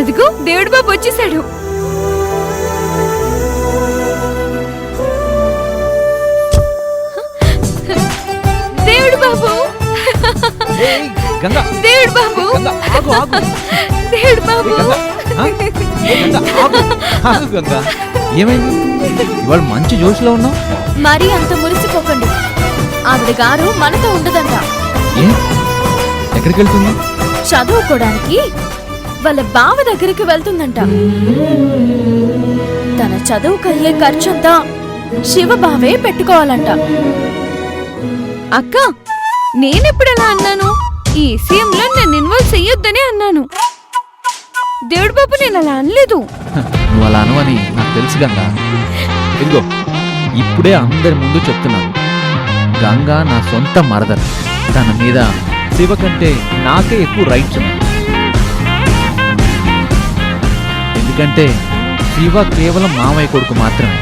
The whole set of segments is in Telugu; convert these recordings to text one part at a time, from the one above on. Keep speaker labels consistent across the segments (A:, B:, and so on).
A: అదిగో దేవుడు బాబు వచ్చేసాడు. దేవుడు బాబు, దేవుడు బాబు, దేవుడు బాబు.
B: ఏమైంది? ఇవాళ మంచి జోష్లో ఉన్నావు.
C: మరీ అంత మురిసిపోకండి. ఆవిడ గారు మనతో ఉండదంట.
B: ఎక్కడికి వెళ్తుంది?
C: చదువుకోవడానికి వాళ్ళ బావ దగ్గరికి వెళ్తుందంట. తన చదువుకయ్యే ఖర్చంతా శివబావే పెట్టుకోవాలంట.
A: అక్క, నేనెప్పుడలా అన్నాను? ఈ విషయంలో నేను ఇన్వాల్వ్ చెయ్యొద్దనే అన్నాను. దేవుడు బాబు, నేను అలా అనలేదు.
B: నువ్వు అలా అనవని నాకు తెలుసు గంగా. ఇదిగో ఇప్పుడే అందరి ముందు చెప్తున్నాను, గంగా నా సొంత మరదలు. తన మీద శివ కంటే నాకే ఎక్కువ రైట్స్ ఉన్నాయి. ఎందుకంటే శివ కేవలం మామయ్య కొడుకు మాత్రమే,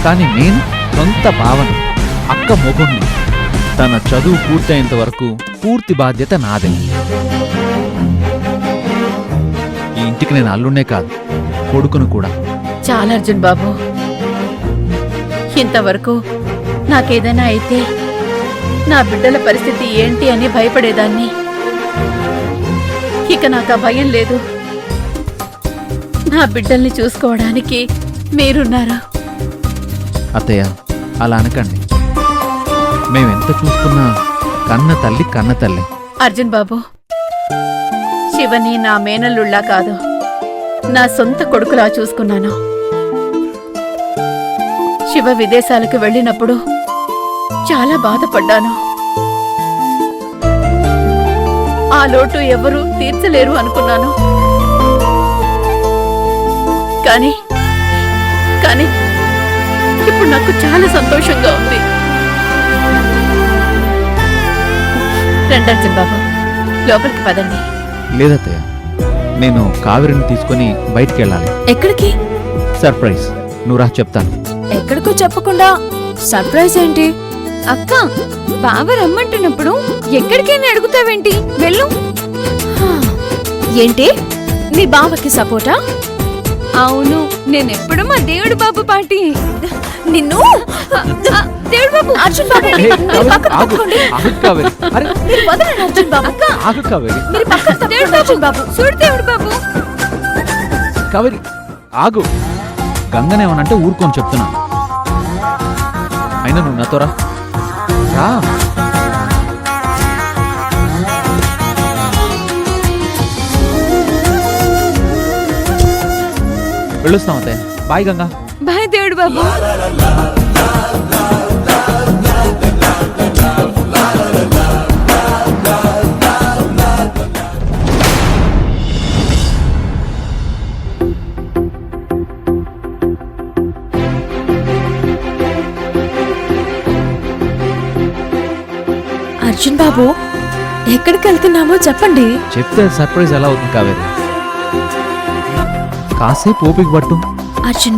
B: కానీ నేను సొంత భావన, అక్క మొగుణ్ణి. తన చదువు పూర్తయ్యేంత వరకు పూర్తి బాధ్యత నాదే. ఈ ఇంటికి నేను అల్లునే కాదు, కొడుకును కూడా.
D: చాలా అర్జున్ బాబు, ఇంతవరకు నాకేదైనా అయితే నా బిడ్డల పరిస్థితి ఏంటి అని భయపడేదాన్ని. ఇక నాకు ఆ భయం లేదు. నా బిడ్డల్ని చూసుకోవడానికి మీరున్నారు.
B: అత్తయ్య, అలా అనకండి. మేమెంత చూసుకున్నా కన్న తల్లి కన్న తల్లి.
D: అర్జున్ బాబు, శివని నా మేనల్లుళ్ళా కాదు, నా సొంత కొడుకులా చూసుకున్నాను. శివ విదేశాలకు వెళ్ళినప్పుడు చాలా బాధపడ్డాను. ఆ లోటు ఎవరూ తీర్చలేరు అనుకున్నాను. కానీ కానీ ఇప్పుడు నాకు చాలా సంతోషంగా ఉంది. రండి అర్జున్ బాబు, లోపలికి పదండి.
B: లేదత్తయ్య, నేను కావేరిని తీసుకుని బయటికి వెళ్ళాలి.
C: ఎక్కడికి?
B: సర్ప్రైజ్. నువ్వు రా, చెప్తాను.
C: ఎక్కడికో చెప్పకుండా సర్ప్రైజ్ ఏంటి?
A: అక్క, బావ రమ్మంటున్నప్పుడు ఎక్కడికైనా అడుగుతావేంటి? వెళ్ళు.
C: ఏంటి, నీ బావకి సపోర్టా?
A: అవును, నేనెప్పుడు మా దేవుడు బాబు పార్టీ.
C: నిన్ను
A: దేవుడు బాబు,
C: అర్జున్ బాబు,
B: హే,
C: మీరు పక్కన
B: ఆగు,
C: తప్పుకోండి.
B: ఆగు కావేరి. అరే,
C: మీరు వదలండి అర్జున్ బాబు.
B: ఆగు కావేరి.
C: మీరు పక్కన తప్పుకోండి అర్జున్ బాబు.
A: చూడు దేవుడు బాబు.
B: కావేరి ఆగు. గంగనేమనంటే ఊరుకొని చెప్తున్నా. అయినా నువ్వు నాతో రా. రా. వెళ్ళొస్తాం అత్తయ్య. బాయ్ గంగా.
A: బాయ్ దేవుడు బాబు.
C: అర్జున్ బాబు, ఎక్కడికి వెళ్తున్నామో చెప్పండి.
B: చెప్తే సర్ప్రైజ్ ఎలా అవుతుంది కావేరి? కాసేపు ఓపిక పట్టు.
C: అర్జున్